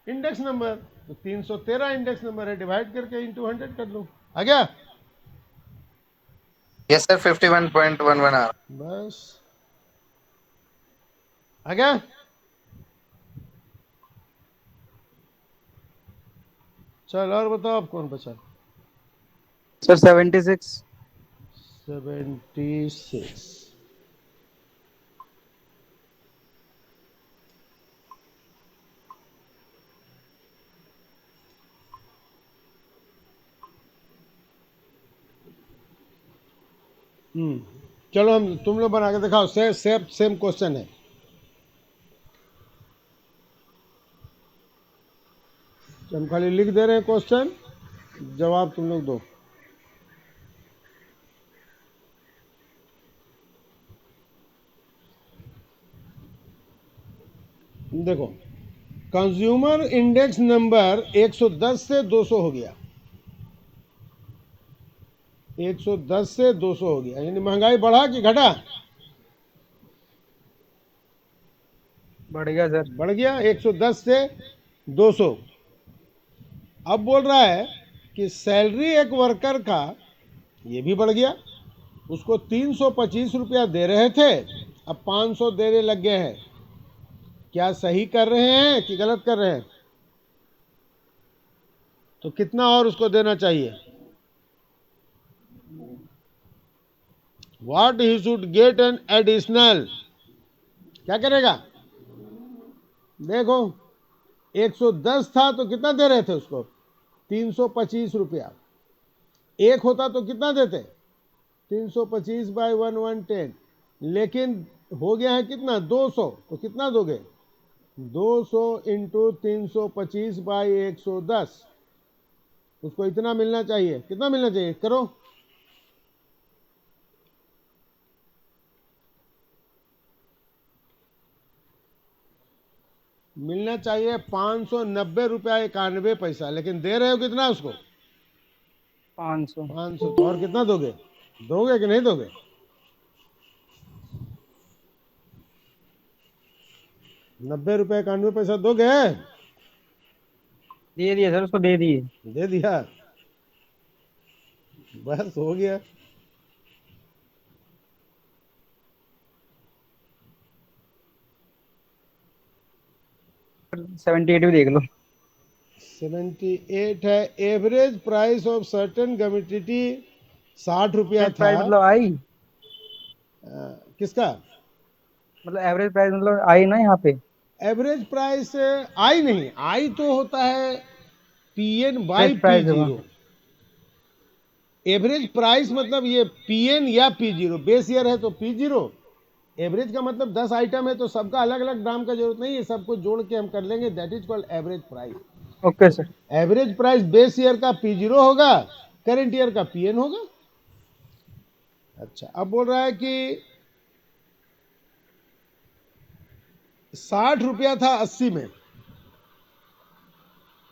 index number. तो 313 इंडेक्स नंबर है, डिवाइड करके इंटू 100 कर लो। आ गया? यस सर 51.11 आ बस आ गया। चल और बताओ, अब कौन बचा? सर 76। 76। चलो हम तुम लोग बना के दिखाओ। सेम क्वेश्चन है। हम खाली लिख दे रहे हैं क्वेश्चन, जवाब तुम लोग दो। देखो, कंज्यूमर इंडेक्स नंबर 110 से 200 हो गया। 110 से 200 हो गया, यानी महंगाई बढ़ा कि घटा? बढ़ गया सर। बढ़ गया 110 से 200। अब बोल रहा है कि सैलरी एक वर्कर का ये भी बढ़ गया। उसको 325 रुपया दे रहे थे, अब 500 देने लग गए हैं। क्या सही कर रहे हैं कि गलत कर रहे हैं? तो कितना और उसको देना चाहिए? What he should get an additional. क्या करेगा? देखो, 110 था तो कितना दे रहे थे उसको? 325 रुपया। एक होता तो कितना देते? 325 बाई 110। लेकिन हो गया है कितना? 200। तो कितना दोगे? 200 इंटू 325 बाई 110। उसको इतना मिलना चाहिए। कितना मिलना चाहिए? करो। मिलना चाहिए 590 रुपया 91 पैसा। लेकिन दे रहे हो कितना उसको? 500। 500। तो और कितना दोगे? दोगे कि नहीं दोगे? नब्बे रुपये 91 पैसा दोगे? दे दिए सर, उसको दे दिए। दे दिया। बस हो गया। सर 78 भी देख लो। 78 है। Average price of certain community 60 रुपया एवरेज था। प्राइस मतलब आई, किसका? मतलब एवरेज प्राइस मतलब आई ना यहाँ पे। एवरेज प्राइस आई नहीं, आई तो होता है PN by average P price है जीरो। एवरेज प्राइस मतलब ये पीएन या पी जीरो। बेस ईयर है तो पी जीरो। एवरेज का मतलब 10 आइटम है तो सबका अलग अलग दाम का जरूरत नहीं है, सबको जोड़ के हम कर लेंगे। That is called average price. Okay sir. Average price base year का पी जीरो होगा, करेंट ईयर का पीएन होगा। अच्छा, अब बोल रहा है कि 60 रुपया था 80 में।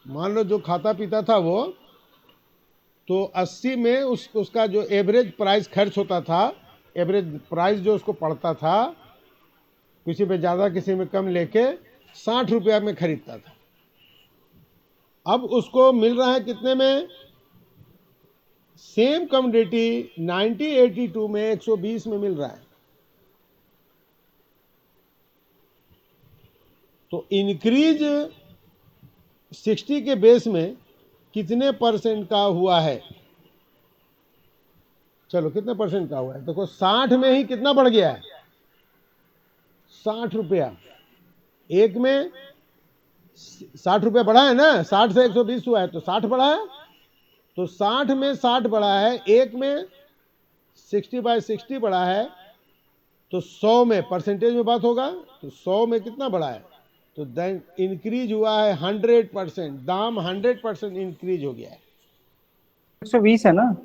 मान लो जो खाता पीता था वो, तो 80 में उसका जो एवरेज प्राइस खर्च होता था, एवरेज प्राइस जो उसको पड़ता था, किसी में ज़्यादा किसी में कम लेके 60 रुपया में खरीदता था। अब उसको मिल रहा है कितने में? सेम कमोडिटी 1982 में 120 में मिल रहा है। तो इंक्रीज 60 के बेस में कितने परसेंट का हुआ है? चलो, कितने परसेंट का हुआ है? देखो, 60 में ही कितना बढ़ गया है? 60 रुपया। एक में 60 रुपया बढ़ा है ना, 60 से 120 हुआ है तो 60 बढ़ा है। तो 60 में 60 बढ़ा है, एक में 60 बाई 60 बढ़ा है, तो 100 में परसेंटेज में बात होगा, तो 100 में कितना बढ़ा है? तो देन इंक्रीज हुआ है 100%। दाम 100% इंक्रीज हो गया है। 120 है ना।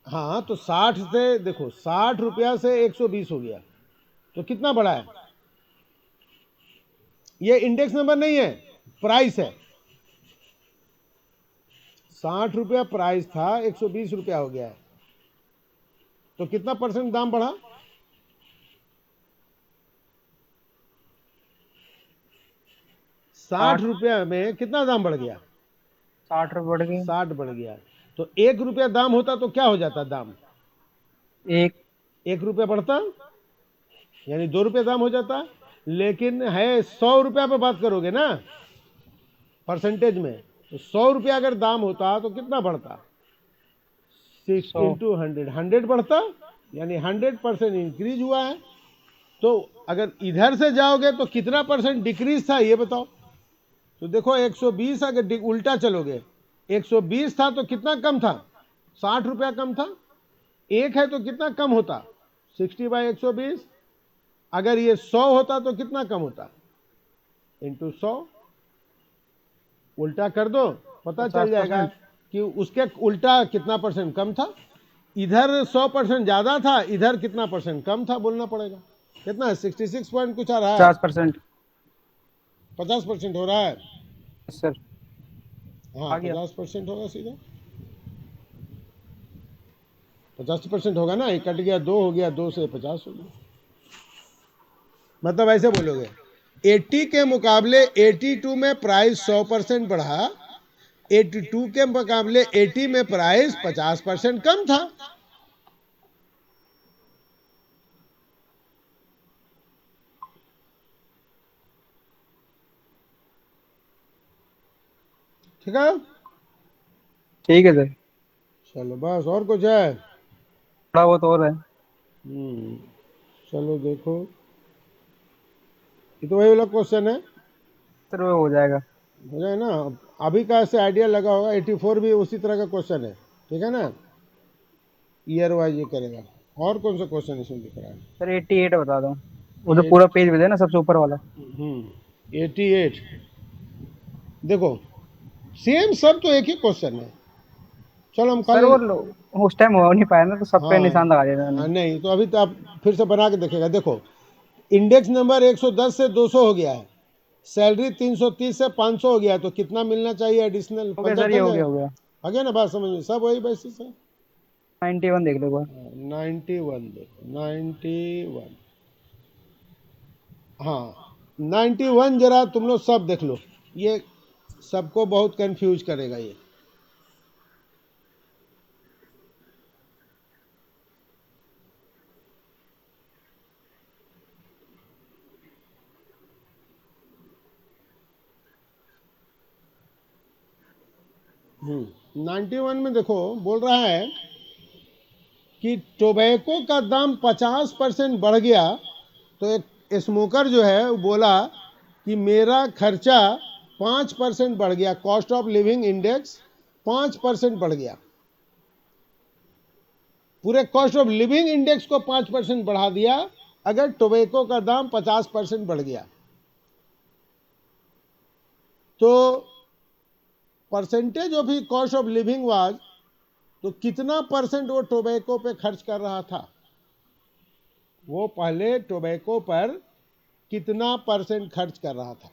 हाँ, तो 60 से देखो, 60 रुपया से 120 हो गया, तो कितना बढ़ा है? ये इंडेक्स नंबर नहीं है, प्राइस है। 60 रुपया प्राइस था, 120 रुपया हो गया है। तो कितना परसेंट दाम बढ़ा? 60 रुपया में कितना दाम बढ़ गया? 60 रुपये बढ़ गए। 60 बढ़ गया। तो 1 रुपया दाम होता तो क्या हो जाता दाम? एक 1 रुपया बढ़ता, यानी 2 रुपया दाम हो जाता। लेकिन है 100 रुपया पे बात करोगे ना परसेंटेज में, तो 100 रुपया अगर दाम होता तो कितना बढ़ता? 6 100। इंटू 100 बढ़ता, यानी 100% इंक्रीज हुआ है। तो अगर इधर से जाओगे तो कितना परसेंट डिक्रीज था ये बताओ। तो देखो 120 अगर उल्टा चलोगे, 120 था तो कितना कम था? 60 रुपया कम था। 1 है तो कितना कम होता? 60/120। अगर ये 100 होता तो कितना कम होता? इंटू 100। उल्टा कर दो, पता चल जाएगा कि उसके उल्टा कितना परसेंट कम था। इधर 100% ज्यादा था, इधर कितना परसेंट कम था बोलना पड़ेगा। कितना है? 66 पॉइंट कुछ आ रहा है। 50%। 50% हो रहा है सर हाँ, आ गया। 50% होगा सीधा। 50% होगा ना, एक कट गया, 2 हो गया, 2 से 50 हो गया। मतलब ऐसे बोलोगे 80 के मुकाबले 82 में प्राइस 100% बढ़ा, 82 के मुकाबले 80 में प्राइस 50% कम था। ठीक है, ठीक है सर, चलो बस, और कुछ है? थोड़ा बहुत और है। चलो देखो, ये तो वही वाला क्वेश्चन है, सर वो हो जाएगा। हो जाए ना। अभी का ऐसे आइडिया लगा होगा। 84 भी उसी तरह का क्वेश्चन है, ठीक है ना, ईयर वाइज ये करेगा। और कौन सा क्वेश्चन इसमें दिख रहा है? सर 88 बता दो, वो जो पूरा पेज भेजा ना सबसे ऊपर वाला। 88। देखो सेम सब तो एक ही क्वेश्चन है। चलो हम सर खाली वो उस टाइम हो नहीं पाया ना, तो सब पे निशान लगा दिया था मैंने। नहीं तो अभी तो आप फिर से बना के देखेगा। देखो इंडेक्स नंबर 110 से 200 हो गया है, सैलरी 330 से 500 हो गया है, तो कितना मिलना चाहिए एडिशनल? हो गया सर, ये हो गया, हो गया। आ गया ना बात समझ में? सब वही बेसिस है। 91 देख लो एक बार। 91 देखो, 91, हाँ 91 जरा तुम लोग सब देख लो, ये सबको बहुत कंफ्यूज करेगा ये। हम्म 91 में देखो बोल रहा है कि टोबैको का दाम 50% बढ़ गया। तो एक स्मोकर जो है वो बोला कि मेरा खर्चा 5% बढ़ गया, कॉस्ट ऑफ लिविंग इंडेक्स 5% बढ़ गया। पूरे कॉस्ट ऑफ लिविंग इंडेक्स को 5% बढ़ा दिया अगर टोबैको का दाम 50% बढ़ गया। तो percentage of he cost of living was, तो कितना परसेंट वो टोबैको पे खर्च कर रहा था? वो पहले टोबैको पर कितना परसेंट खर्च कर रहा था?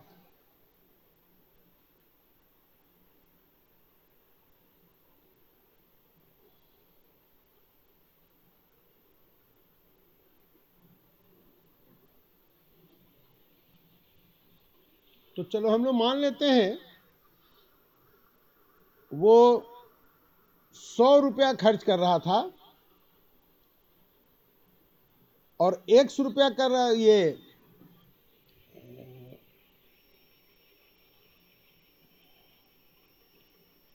तो चलो हम लोग मान लेते हैं वो 100 रुपया खर्च कर रहा था और 100 रुपया कर रहा, ये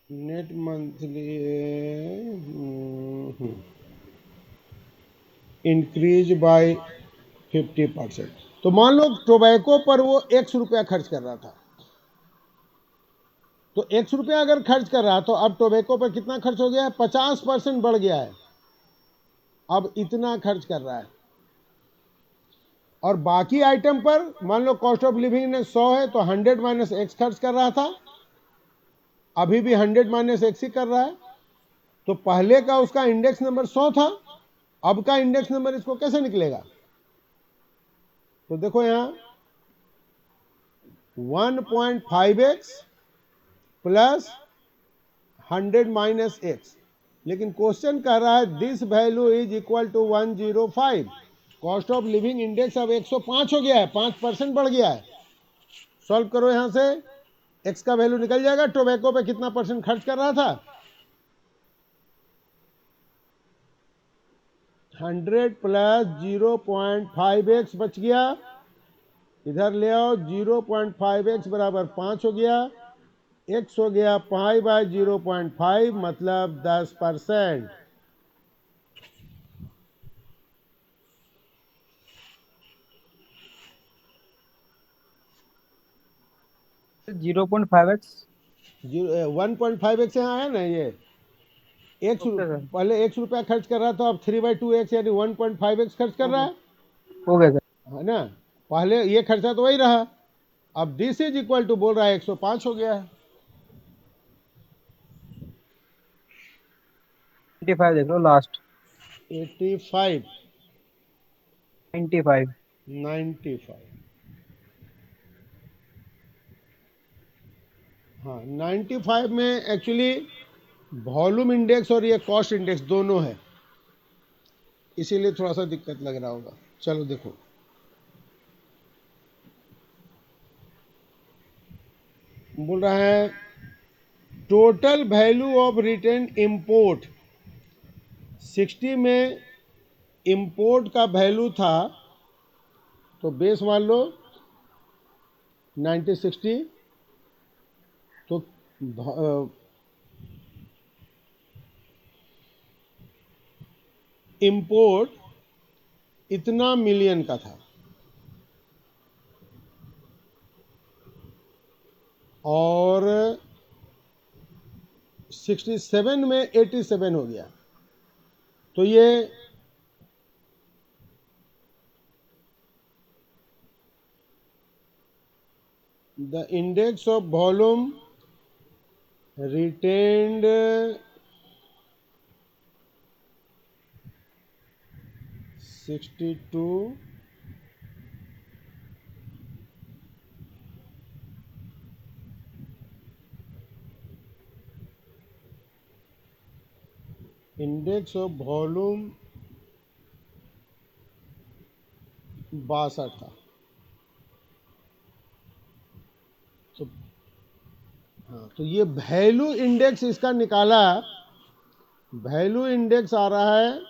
नेट मंथली इंक्रीज बाय 50%। तो मान लो टोबैको पर वो 100 रुपया खर्च कर रहा था, तो 100 रुपया अगर खर्च कर रहा तो अब टोबैको पर कितना खर्च हो गया है? 50% बढ़ गया है, अब इतना खर्च कर रहा है। और बाकी आइटम पर मान लो कॉस्ट ऑफ लिविंग ने 100 है तो 100 माइनस एक्स खर्च कर रहा था, अभी भी 100 माइनस एक्स ही कर रहा है। तो पहले का उसका इंडेक्स नंबर 100 था, अब का इंडेक्स नंबर इसको कैसे निकलेगा? तो देखो यहां 1.5x प्लस 100 माइनस एक्स, लेकिन क्वेश्चन कह रहा है this value is equal to 105। Cost of living index अब 105 हो गया है, 5% बढ़ गया है। सॉल्व करो यहां से, एक्स का वैल्यू निकल जाएगा। टोबैको पे कितना परसेंट खर्च कर रहा था? 100 प्लस 0.5x बच गया, इधर ले आओ। 0.5x बराबर 5 हो गया, x हो गया 5/0.5 मतलब 10%। 0.5x। 1.5x यहाँ है ना, ये एक ओके सर, पहले ₹1 खर्च कर रहा था, अब 3/2x यानी 1.5x खर्च कर रहा हो गया सर। है ना। पहले ये खर्चा तो वही रहा, अब दिस इज इक्वल टू बोल रहा है 105 हो गया है। 95 देख लो लास्ट। 85 95। 95 हाँ 95 में एक्चुअली वॉल्यूम इंडेक्स और ये कॉस्ट इंडेक्स दोनों है, इसीलिए थोड़ा सा दिक्कत लग रहा होगा। चलो देखो, बोल रहा है total value of retain import. 60 में इंपोर्ट का वैल्यू था, तो बेस मान लो 90/60, तो इंपोर्ट इतना मिलियन का था, और 67 में 87 हो गया, तो ये the index of volume retained 62 index of volume 62 था। तो हाँ, तो ये वैल्यू इंडेक्स इसका निकाला, वैल्यू इंडेक्स आ रहा है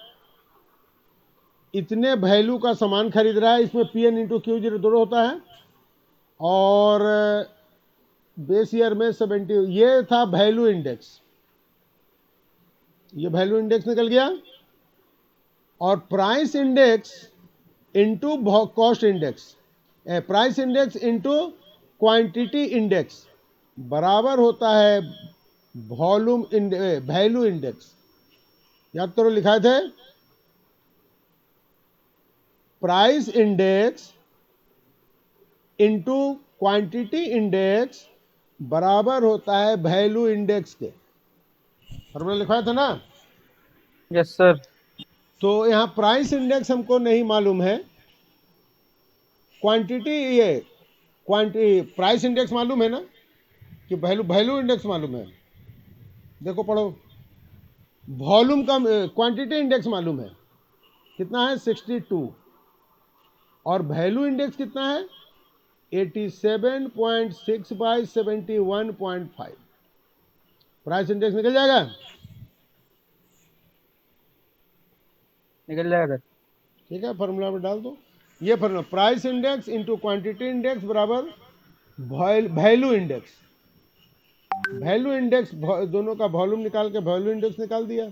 इतने वैल्यू का सामान खरीद रहा है, इसमें P N into Q zero दोनों होता है, और बेस ईयर में 70, ये था वैल्यू इंडेक्स, ये वैल्यू इंडेक्स निकल गया। और price index into cost index, price index into quantity index बराबर होता है वॉल्यूम वैल्यू इंडेक्स। याद करो, लिखा थे price index into quantity index बराबर होता है वैल्यू इंडेक्स के। फॉर्मूला लिखवाया था ना। Yes sir. तो यहाँ प्राइस इंडेक्स हमको नहीं मालूम है, क्वांटिटी ये क्वांटिटी प्राइस इंडेक्स मालूम है ना, कि वैल्यू इंडेक्स मालूम है। देखो पढ़ो, वॉल्यूम का क्वांटिटी इंडेक्स मालूम है, कितना है 62, और वैल्यू इंडेक्स कितना है 87.6/71.5। प्राइस इंडेक्स निकल जाएगा, निकल जाएगा सर। ठीक है, फॉर्मूला में डाल दो। ये formula price index into quantity index बराबर वैल्यू इंडेक्स। वैल्यू इंडेक्स दोनों का वॉल्यूम निकाल के वैल्यू इंडेक्स निकाल दिया।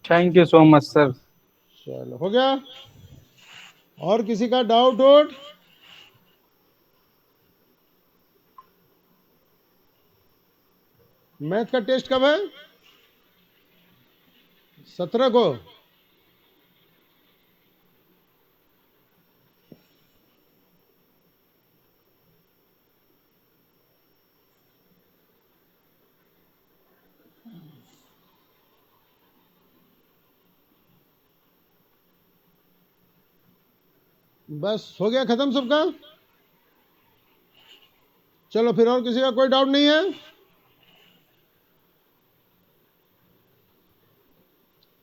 Thank you so much sir. चलो हो गया। और किसी का डाउट वोट? मैथ का टेस्ट कब है? 17 को। बस हो गया खत्म सबका। चलो फिर, और किसी का कोई डाउट नहीं है?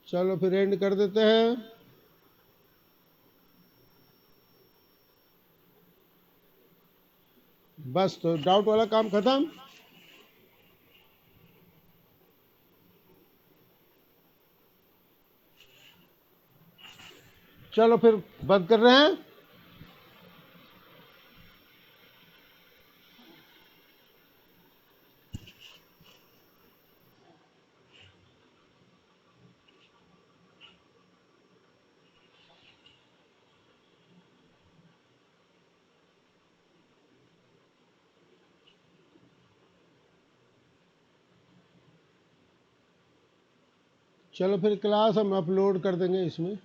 चलो फिर एंड कर देते हैं। बस तो डाउट वाला काम खत्म। चलो फिर बंद कर रहे हैं। चलो फिर क्लास हम अपलोड कर देंगे इसमें।